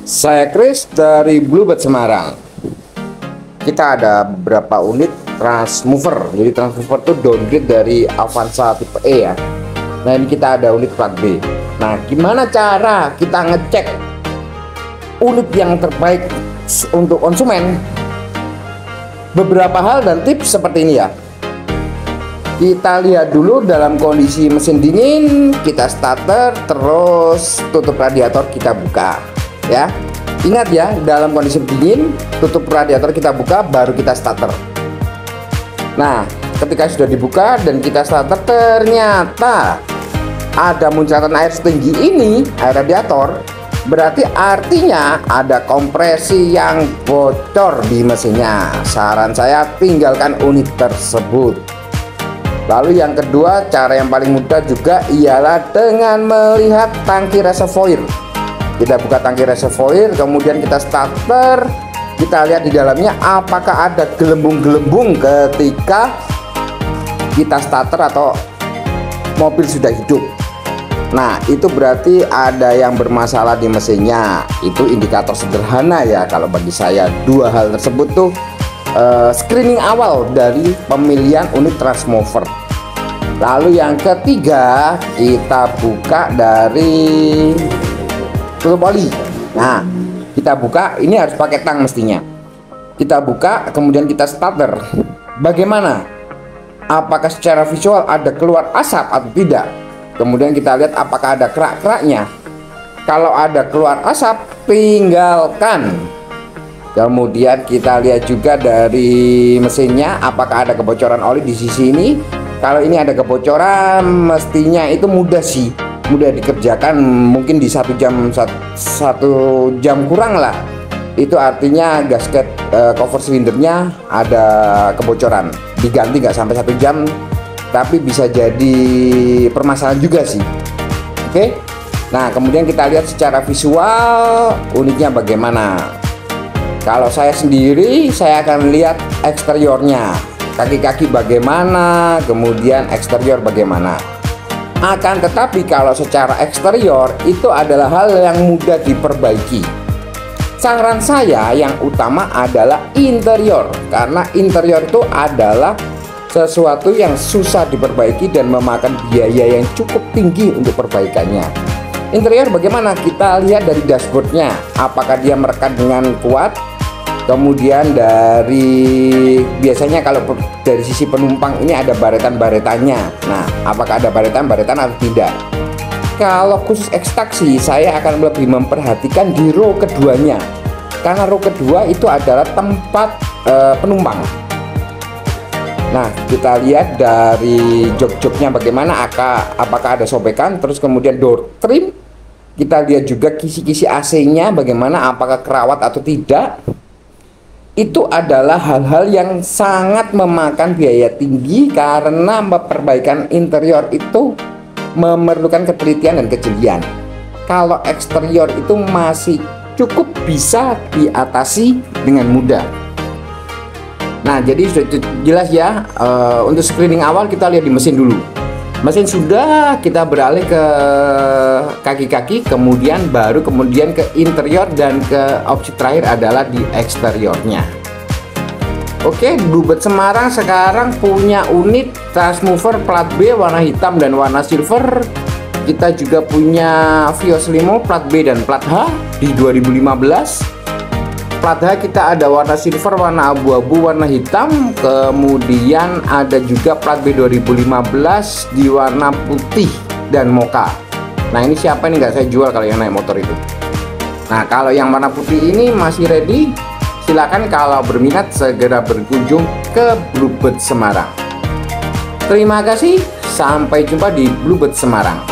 Saya Chris dari Bluebird Semarang. Kita ada beberapa unit transmover. Jadi transmover itu downgrade dari Avanza tipe E ya. Nah ini kita ada unit plat B. Nah gimana cara kita ngecek unit yang terbaik untuk konsumen? Beberapa hal dan tips seperti ini ya. Kita lihat dulu dalam kondisi mesin dingin, kita starter, terus tutup radiator kita buka ya. Ingat ya, dalam kondisi dingin tutup radiator kita buka, baru kita starter. Nah ketika sudah dibuka dan kita starter, ternyata ada muncratan air setinggi ini, air radiator, berarti artinya ada kompresi yang bocor di mesinnya. Saran saya tinggalkan unit tersebut. Lalu yang kedua, cara yang paling mudah juga ialah dengan melihat tangki reservoir. Kita buka tangki reservoir, kemudian kita starter, kita lihat di dalamnya apakah ada gelembung-gelembung ketika kita starter atau mobil sudah hidup. Nah itu berarti ada yang bermasalah di mesinnya. Itu indikator sederhana ya kalau bagi saya. Dua hal tersebut tuh screening awal dari pemilihan unit transmover. Lalu yang ketiga, kita buka dari tutup oli. Nah kita buka, ini harus pakai tang mestinya. Kita buka kemudian kita starter. Bagaimana? Apakah secara visual ada keluar asap atau tidak? Kemudian kita lihat apakah ada kerak-keraknya. Kalau ada keluar asap, tinggalkan. Kemudian kita lihat juga dari mesinnya apakah ada kebocoran oli di sisi ini. Kalau ini ada kebocoran, mestinya itu mudah sih, mudah dikerjakan, mungkin di satu jam kurang lah. Itu artinya gasket cover silindernya ada kebocoran, diganti nggak sampai 1 jam, tapi bisa jadi permasalahan juga sih. Oke, nah kemudian kita lihat secara visual unitnya bagaimana. Kalau saya sendiri, saya akan lihat eksteriornya, kaki-kaki bagaimana, kemudian eksterior bagaimana. Akan tetapi kalau secara eksterior itu adalah hal yang mudah diperbaiki. Saran saya yang utama adalah interior, karena interior itu adalah sesuatu yang susah diperbaiki dan memakan biaya yang cukup tinggi untuk perbaikannya. Interior bagaimana? Kita lihat dari dashboardnya, apakah dia merekat dengan kuat. Kemudian dari biasanya kalau dari sisi penumpang ini ada baretan-baretannya. Nah, apakah ada baretan-baretan atau tidak? Kalau khusus ekstraksi, saya akan lebih memperhatikan di row keduanya, karena row kedua itu adalah tempat penumpang. Nah, kita lihat dari jok-joknya bagaimana, apakah ada sobekan, terus kemudian door trim. Kita lihat juga kisi-kisi AC-nya bagaimana, apakah kerawat atau tidak. Itu adalah hal-hal yang sangat memakan biaya tinggi, karena perbaikan interior itu memerlukan ketelitian dan kejelian. Kalau eksterior itu masih cukup bisa diatasi dengan mudah. Nah jadi sudah jelas ya. Untuk screening awal kita lihat di mesin dulu. Mesin sudah, kita beralih ke kaki-kaki, kemudian ke interior, dan ke opsi terakhir adalah di eksteriornya. Oke, Bluebird Semarang sekarang punya unit transmover plat B warna hitam dan warna silver. Kita juga punya Vios Limo plat B dan plat H di 2015. Plat H kita ada warna silver, warna abu-abu, warna hitam. Kemudian ada juga plat B 2015 di warna putih dan mocha. Nah ini siapa ini, nggak saya jual kalau yang naik motor itu. Nah kalau yang warna putih ini masih ready. Silakan kalau berminat segera berkunjung ke Bluebird Semarang. Terima kasih, sampai jumpa di Bluebird Semarang.